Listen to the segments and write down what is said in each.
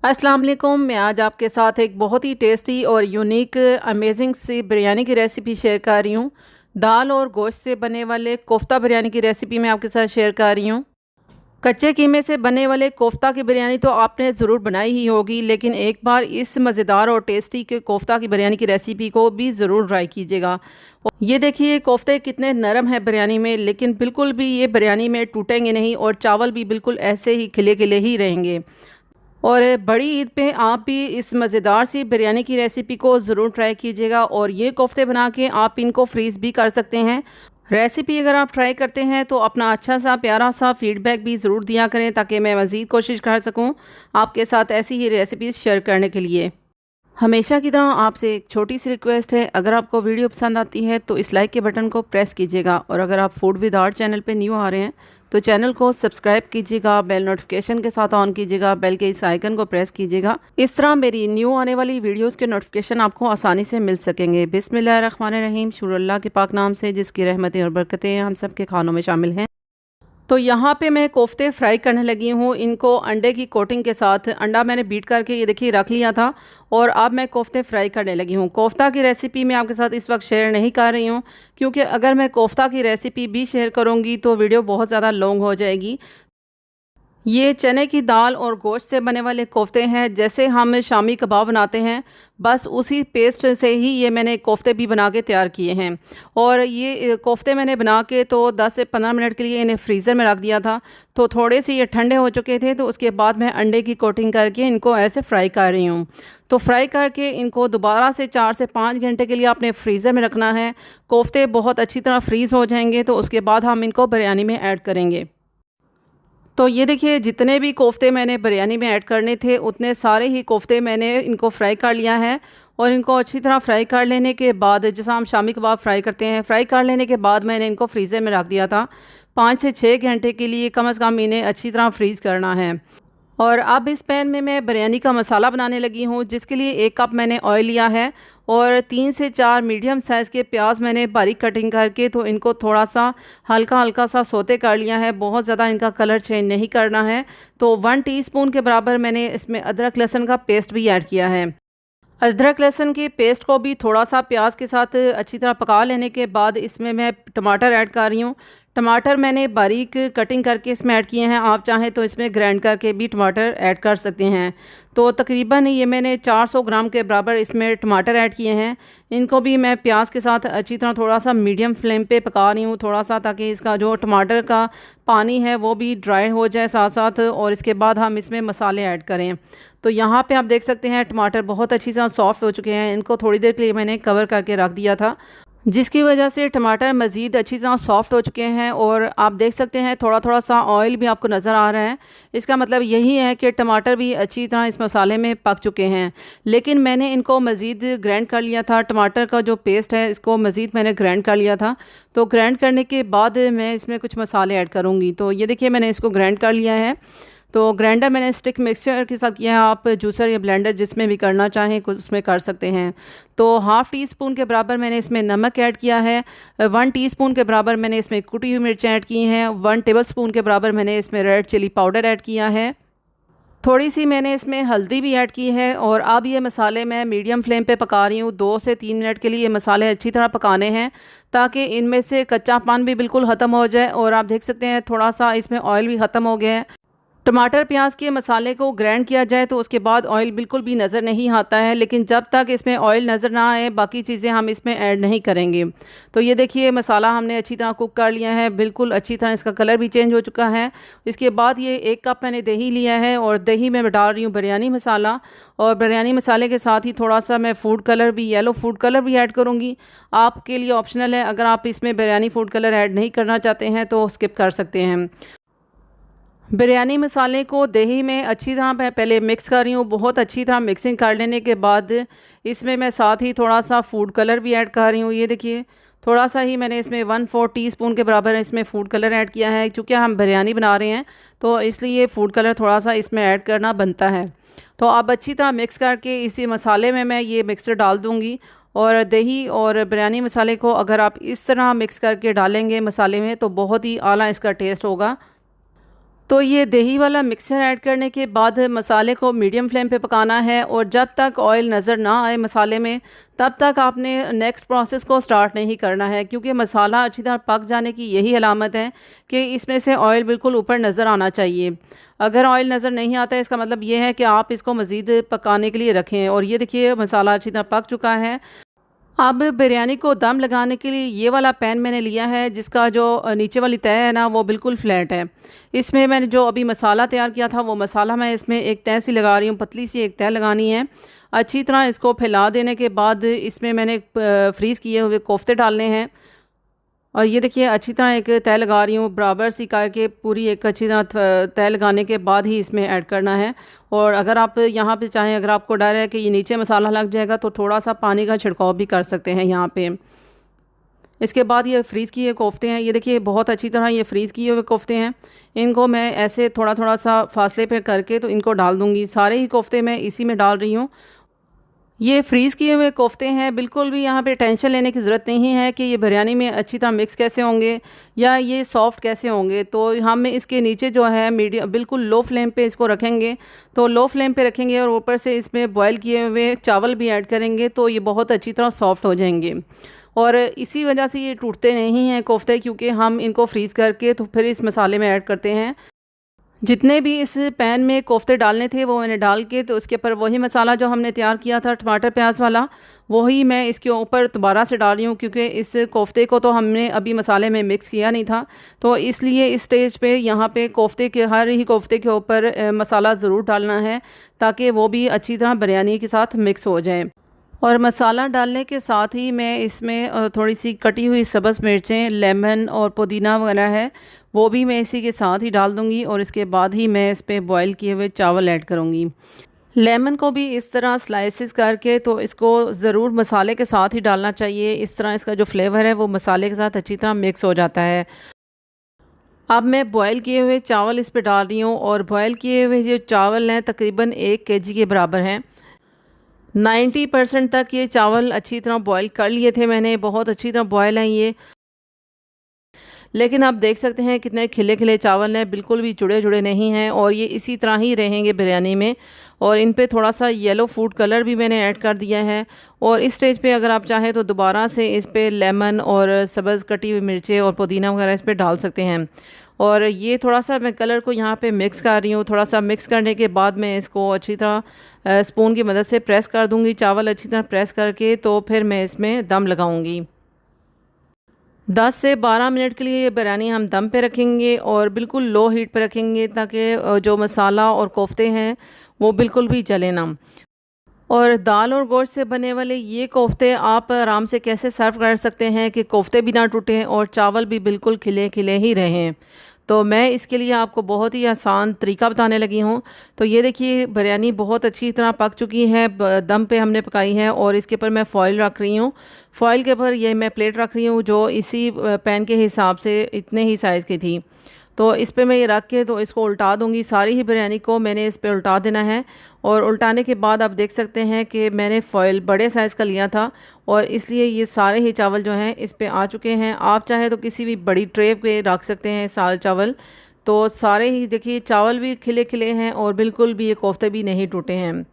अस्सलाम वालेकुम। मैं आज आपके साथ एक बहुत ही टेस्टी और यूनिक अमेजिंग सी बिरयानी की रेसिपी शेयर कर रही हूँ। दाल और गोश्त से बने वाले कोफ्ता बिरयानी की रेसिपी मैं आपके साथ शेयर कर रही हूँ। कच्चे कीमे से बनने वाले कोफ्ता की बिरयानी तो आपने ज़रूर बनाई ही होगी, लेकिन एक बार इस मज़ेदार और टेस्टी के कोफ्ता की बिरयानी की रेसिपी को भी ज़रूर ट्राई कीजिएगा। ये देखिए कोफ्ते कितने नरम है बिरयानी में, लेकिन बिल्कुल भी ये बिरयानी में टूटेंगे नहीं और चावल भी बिल्कुल ऐसे ही खिले खिले ही रहेंगे। और बड़ी ईद पे आप भी इस मज़ेदार सी बिरयानी की रेसिपी को ज़रूर ट्राई कीजिएगा और ये कोफ्ते बना के आप इनको फ्रीज़ भी कर सकते हैं। रेसिपी अगर आप ट्राई करते हैं तो अपना अच्छा सा प्यारा सा फीडबैक भी ज़रूर दिया करें, ताकि मैं मज़ीद कोशिश कर सकूं आपके साथ ऐसी ही रेसिपीज़ शेयर करने के लिए। हमेशा की तरह आपसे एक छोटी सी रिक्वेस्ट है, अगर आपको वीडियो पसंद आती है तो इस लाइक के बटन को प्रेस कीजिएगा, और अगर आप फूड विद आर्ट चैनल पे न्यू आ रहे हैं तो चैनल को सब्सक्राइब कीजिएगा, बेल नोटिफिकेशन के साथ ऑन कीजिएगा, बेल के इस आइकन को प्रेस कीजिएगा। इस तरह मेरी न्यू आने वाली वीडियोस के नोटिफिकेशन आपको आसानी से मिल सकेंगे। बिस्मिल्लाहिर्रहमानिर्रहीम, शुरू अल्लाह के पाक नाम से जिसकी रहमतें और बरकतें हम सब के खानों में शामिल हैं। तो यहाँ पे मैं कोफ्ते फ्राई करने लगी हूँ, इनको अंडे की कोटिंग के साथ। अंडा मैंने बीट करके ये देखिए रख लिया था और अब मैं कोफ्ते फ्राई करने लगी हूँ। कोफ्ता की रेसिपी मैं आपके साथ इस वक्त शेयर नहीं कर रही हूँ, क्योंकि अगर मैं कोफ्ता की रेसिपी भी शेयर करूँगी तो वीडियो बहुत ज़्यादा लॉन्ग हो जाएगी। ये चने की दाल और गोश्त से बने वाले कोफ्ते हैं, जैसे हम शामी कबाब बनाते हैं, बस उसी पेस्ट से ही ये मैंने कोफ्ते भी बना के तैयार किए हैं। और ये कोफ्ते मैंने बना के तो 10 से 15 मिनट के लिए इन्हें फ्रीज़र में रख दिया था। तो थोड़े से ये ठंडे हो चुके थे, तो उसके बाद मैं अंडे की कोटिंग करके इनको ऐसे फ्राई कर रही हूँ। तो फ्राई करके इनको दोबारा से 4 से 5 घंटे के लिए आपने फ्रीज़र में रखना है। कोफ्ते बहुत अच्छी तरह फ्रीज़ हो जाएंगे तो उसके बाद हम इनको बिरयानी में ऐड करेंगे। तो ये देखिए जितने भी कोफ्ते मैंने बिरयानी में ऐड करने थे उतने सारे ही कोफ्ते मैंने इनको फ्राई कर लिया है। और इनको अच्छी तरह फ्राई कर लेने के बाद, जैसा हम शामी कबाब फ्राई करते हैं, फ्राई कर लेने के बाद मैंने इनको फ्रीज़र में रख दिया था 5 से 6 घंटे के लिए, कम से कम इन्हें अच्छी तरह फ्रीज़ करना है। और अब इस पैन में मैं बिरयानी का मसाला बनाने लगी हूँ, जिसके लिए 1 कप मैंने ऑयल लिया है और 3 से 4 मीडियम साइज़ के प्याज मैंने बारीक कटिंग करके तो इनको थोड़ा सा हल्का हल्का सा सोते कर लिया है। बहुत ज़्यादा इनका कलर चेंज नहीं करना है। तो 1 टीस्पून के बराबर मैंने इसमें अदरक लहसुन का पेस्ट भी ऐड किया है। अदरक लहसुन के पेस्ट को भी थोड़ा सा प्याज के साथ अच्छी तरह पका लेने के बाद इसमें मैं टमाटर ऐड कर रही हूँ। टमाटर मैंने बारीक कटिंग करके इसमें ऐड किए हैं, आप चाहें तो इसमें ग्राइंड करके भी टमाटर ऐड कर सकते हैं। तो तकरीबन ये मैंने 400 ग्राम के बराबर इसमें टमाटर ऐड किए हैं। इनको भी मैं प्याज के साथ अच्छी तरह थोड़ा सा मीडियम फ्लेम पे पका रही हूँ थोड़ा सा, ताकि इसका जो टमाटर का पानी है वो भी ड्राई हो जाए साथ साथ, और इसके बाद हम इसमें मसाले ऐड करें। तो यहाँ पे आप देख सकते हैं टमाटर बहुत अच्छी तरह सॉफ्ट हो चुके हैं। इनको थोड़ी देर के लिए मैंने कवर करके रख दिया था, जिसकी वजह से टमाटर मज़ीद अच्छी तरह सॉफ्ट हो चुके हैं। और आप देख सकते हैं थोड़ा थोड़ा सा ऑयल भी आपको नज़र आ रहा है। इसका मतलब यही है कि टमाटर भी अच्छी तरह इस मसाले में पक चुके हैं। लेकिन मैंने इनको मज़ीद ग्राइंड कर लिया था, टमाटर का जो पेस्ट है इसको मज़ीद मैंने ग्राइंड कर लिया था। तो ग्राइंड करने के बाद मैं इसमें कुछ मसाले ऐड करूँगी। तो ये देखिए मैंने इसको ग्राइंड कर लिया है। तो ग्राइंडर मैंने स्टिक मिक्सचर के साथ किया है, आप जूसर या ब्लेंडर जिसमें भी करना चाहें कुछ उसमें कर सकते हैं। तो हाफ़ टी स्पून के बराबर मैंने इसमें नमक ऐड किया है। 1 टीस्पून के बराबर मैंने इसमें कुटी हुई मिर्च ऐड की हैं। 1 टेबलस्पून के बराबर मैंने इसमें रेड चिली पाउडर ऐड किया है। थोड़ी सी मैंने इसमें हल्दी भी ऐड की है। और अब ये मसाले मैं मीडियम फ्लेम पे पका रही हूँ। 2 से 3 मिनट के लिए ये मसाले अच्छी तरह पकाने हैं, ताकि इनमें से कच्चापन भी बिल्कुल ख़त्म हो जाए। और आप देख सकते हैं थोड़ा सा इसमें ऑयल भी ख़त्म हो गया है। टमाटर प्याज के मसाले को ग्राइंड किया जाए तो उसके बाद ऑयल बिल्कुल भी नज़र नहीं आता है, लेकिन जब तक इसमें ऑयल नज़र ना आए बाकी चीज़ें हम इसमें ऐड नहीं करेंगे। तो ये देखिए मसाला हमने अच्छी तरह कुक कर लिया है, बिल्कुल अच्छी तरह इसका कलर भी चेंज हो चुका है। इसके बाद ये 1 कप मैंने दही लिया है और दही में मैं डाल रही हूँ बिरयानी मसाला। और बिरयानी मसाले के साथ ही थोड़ा सा मैं फूड कलर भी, येलो फूड कलर भी ऐड करूँगी। आपके लिए ऑप्शनल है, अगर आप इसमें बिरयानी फूड कलर ऐड नहीं करना चाहते हैं तो स्किप कर सकते हैं। बिरयानी मसाले को दही में अच्छी तरह मैं पहले मिक्स कर रही हूँ। बहुत अच्छी तरह मिक्सिंग कर लेने के बाद इसमें मैं साथ ही थोड़ा सा फूड कलर भी ऐड कर रही हूँ। ये देखिए थोड़ा सा ही मैंने इसमें 1/4 टीस्पून के बराबर इसमें फ़ूड कलर ऐड किया है। चूँकि हम बिरयानी बना रहे हैं तो इसलिए फ़ूड कलर थोड़ा सा इसमें ऐड करना बनता है। तो अब अच्छी तरह मिक्स करके इसी मसाले में मैं ये मिक्सचर डाल दूँगी। और दही और बिरयानी मसाले को अगर आप इस तरह मिक्स करके डालेंगे मसाले में तो बहुत ही आला इसका टेस्ट होगा। तो ये दही वाला मिक्सचर ऐड करने के बाद मसाले को मीडियम फ्लेम पे पकाना है और जब तक ऑयल नज़र ना आए मसाले में तब तक आपने नेक्स्ट प्रोसेस को स्टार्ट नहीं करना है, क्योंकि मसाला अच्छी तरह पक जाने की यही अलामत है कि इसमें से ऑयल बिल्कुल ऊपर नज़र आना चाहिए। अगर ऑयल नज़र नहीं आता है इसका मतलब ये है कि आप इसको मज़ीद पकाने के लिए रखें। और ये देखिए मसाला अच्छी तरह पक चुका है। अब बिरयानी को दम लगाने के लिए ये वाला पैन मैंने लिया है जिसका जो नीचे वाली तह है ना वो बिल्कुल फ्लैट है। इसमें मैंने जो अभी मसाला तैयार किया था वो मसाला मैं इसमें एक तह सी लगा रही हूँ, पतली सी एक तह लगानी है। अच्छी तरह इसको फैला देने के बाद इसमें मैंने फ्रीज़ किए हुए कोफ्ते डालने हैं। और ये देखिए अच्छी तरह एक तह लगा रही हूँ, बराबर सी करके पूरी एक अच्छी तरह तह लगाने के बाद ही इसमें ऐड करना है। और अगर आप यहाँ पे चाहें, अगर आपको डर है कि ये नीचे मसाला लग जाएगा तो थोड़ा सा पानी का छिड़काव भी कर सकते हैं यहाँ पे। इसके बाद ये फ्रीज़ किए कोफ्ते हैं, ये देखिए बहुत अच्छी तरह ये फ्रीज़ किए हुए कोफ्ते हैं। इनको मैं ऐसे थोड़ा थोड़ा सा फासले पे करके तो इनको डाल दूँगी। सारे ही कोफ्ते मैं इसी में डाल रही हूँ। ये फ्रीज़ किए हुए कोफ्ते हैं, बिल्कुल भी यहाँ पे टेंशन लेने की ज़रूरत नहीं है कि ये बिरयानी में अच्छी तरह मिक्स कैसे होंगे या ये सॉफ़्ट कैसे होंगे। तो हम इसके नीचे जो है मीडियम बिल्कुल लो फ्लेम पे इसको रखेंगे। तो लो फ्लेम पे रखेंगे और ऊपर से इसमें बॉयल किए हुए चावल भी ऐड करेंगे तो ये बहुत अच्छी तरह सॉफ़्ट हो जाएंगे। और इसी वजह से ये टूटते नहीं हैं कोफ्ते, क्योंकि हम इनको फ्रीज़ करके तो फिर इस मसाले में ऐड करते हैं। जितने भी इस पैन में कोफ्ते डालने थे वो मैंने डाल के तो उसके ऊपर वही मसाला जो हमने तैयार किया था टमाटर प्याज वाला वही मैं इसके ऊपर दोबारा से डाल रही हूँ, क्योंकि इस कोफ्ते को तो हमने अभी मसाले में मिक्स किया नहीं था। तो इसलिए इस स्टेज पे यहाँ पे कोफ्ते के हर ही कोफ्ते के ऊपर मसाला ज़रूर डालना है ताकि वो भी अच्छी तरह बिरयानी के साथ मिक्स हो जाए। और मसाला डालने के साथ ही मैं इसमें थोड़ी सी कटी हुई सब्ज़ मिर्चें, लेमन और पुदीना वगैरह है वो भी मैं इसी के साथ ही डाल दूँगी। और इसके बाद ही मैं इस पर बॉयल किए हुए चावल ऐड करूँगी। लेमन को भी इस तरह स्लाइसेस करके तो इसको ज़रूर मसाले के साथ ही डालना चाहिए। इस तरह इसका जो फ्लेवर है वो मसाले के साथ अच्छी तरह मिक्स हो जाता है। अब मैं बॉयल किए हुए चावल इस पर डाल रही हूँ और बॉयल किए हुए जो चावल हैं तकरीबन 1 केजी के बराबर हैं। 90% तक ये चावल अच्छी तरह बॉयल कर लिए थे मैंने, बहुत अच्छी तरह बॉयल हैं ये। लेकिन आप देख सकते हैं कितने खिले खिले चावल हैं, बिल्कुल भी जुड़े जुड़े नहीं हैं और ये इसी तरह ही रहेंगे बिरयानी में। और इन पे थोड़ा सा येलो फूड कलर भी मैंने ऐड कर दिया है। और इस स्टेज पे अगर आप चाहें तो दोबारा से इस पे लेमन और सब्ज़ कटी हुई मिर्चें और पुदीना वगैरह इस पे डाल सकते हैं। और ये थोड़ा सा मैं कलर को यहाँ पे मिक्स कर रही हूँ। थोड़ा सा मिक्स करने के बाद मैं इसको अच्छी तरह स्पून की मदद से प्रेस कर दूँगी। चावल अच्छी तरह प्रेस करके तो फिर मैं इसमें दम लगाऊँगी। 10 से 12 मिनट के लिए ये बिरयानी हम दम पे रखेंगे और बिल्कुल लो हीट पे रखेंगे ताकि जो मसाला और कोफ्ते हैं वो बिल्कुल भी जले ना। और दाल और गोश्त से बने वाले ये कोफ्ते आप आराम से कैसे सर्व कर सकते हैं कि कोफ्ते भी ना टूटें और चावल भी बिल्कुल खिले खिले ही रहें। तो मैं इसके लिए आपको बहुत ही आसान तरीका बताने लगी हूँ। तो ये देखिए बिरयानी बहुत अच्छी तरह पक चुकी है, दम पे हमने पकाई है। और इसके ऊपर मैं फ़ॉइल रख रही हूँ। फ़ॉइल के ऊपर ये मैं प्लेट रख रही हूँ जो इसी पैन के हिसाब से इतने ही साइज़ की थी। तो इस पे मैं ये रख के तो इसको उल्टा दूँगी। सारी ही बिरयानी को मैंने इस पे उल्टा देना है। और उल्टाने के बाद आप देख सकते हैं कि मैंने फ़ॉइल बड़े साइज़ का लिया था और इसलिए ये सारे ही चावल जो हैं इस पे आ चुके हैं। आप चाहे तो किसी भी बड़ी ट्रे पे रख सकते हैं सारे चावल। तो सारे ही देखिए चावल भी खिले खिले हैं और बिल्कुल भी ये कोफ्ते भी नहीं टूटे हैं।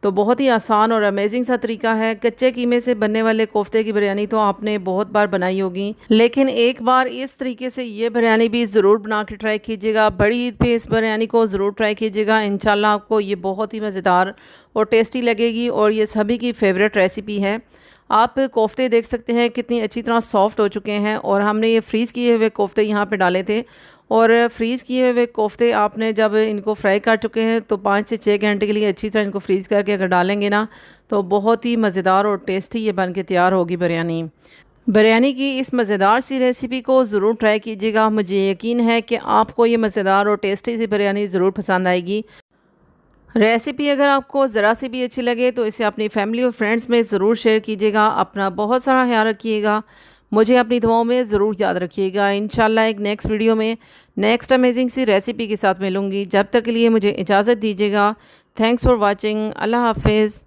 तो बहुत ही आसान और अमेजिंग सा तरीका है। कच्चे कीमे से बनने वाले कोफ्ते की बिरयानी तो आपने बहुत बार बनाई होगी, लेकिन एक बार इस तरीके से ये बिरयानी भी ज़रूर बना के ट्राई कीजिएगा। बड़ी ईद पे इस बिरयानी को ज़रूर ट्राई कीजिएगा। इंशाल्लाह आपको ये बहुत ही मज़ेदार और टेस्टी लगेगी और ये सभी की फेवरेट रेसिपी है। आप कोफ्ते देख सकते हैं कितनी अच्छी तरह सॉफ्ट हो चुके हैं और हमने ये फ्रीज़ किए हुए कोफ्ते यहाँ पे डाले थे। और फ्रीज़ किए हुए कोफ्ते आपने जब इनको फ्राई कर चुके हैं तो 5 से 6 घंटे के लिए अच्छी तरह इनको फ्रीज़ करके अगर डालेंगे ना तो बहुत ही मज़ेदार और टेस्टी ये बन के तैयार होगी बिरयानी। बिरयानी की इस मज़ेदार सी रेसिपी को ज़रूर ट्राई कीजिएगा। मुझे यकीन है कि आपको ये मज़ेदार और टेस्टी सी बिरयानी ज़रूर पसंद आएगी। रेसिपी अगर आपको ज़रा सी भी अच्छी लगे तो इसे अपनी फैमिली और फ्रेंड्स में ज़रूर शेयर कीजिएगा। अपना बहुत सारा ख्याल रखिएगा। मुझे अपनी दुआओं में ज़रूर याद रखिएगा। इंशाल्लाह एक नेक्स्ट वीडियो में नेक्स्ट अमेजिंग सी रेसिपी के साथ मिलूँगी। जब तक के लिए मुझे इजाज़त दीजिएगा। Thanks for watching. अल्लाह हाफिज़।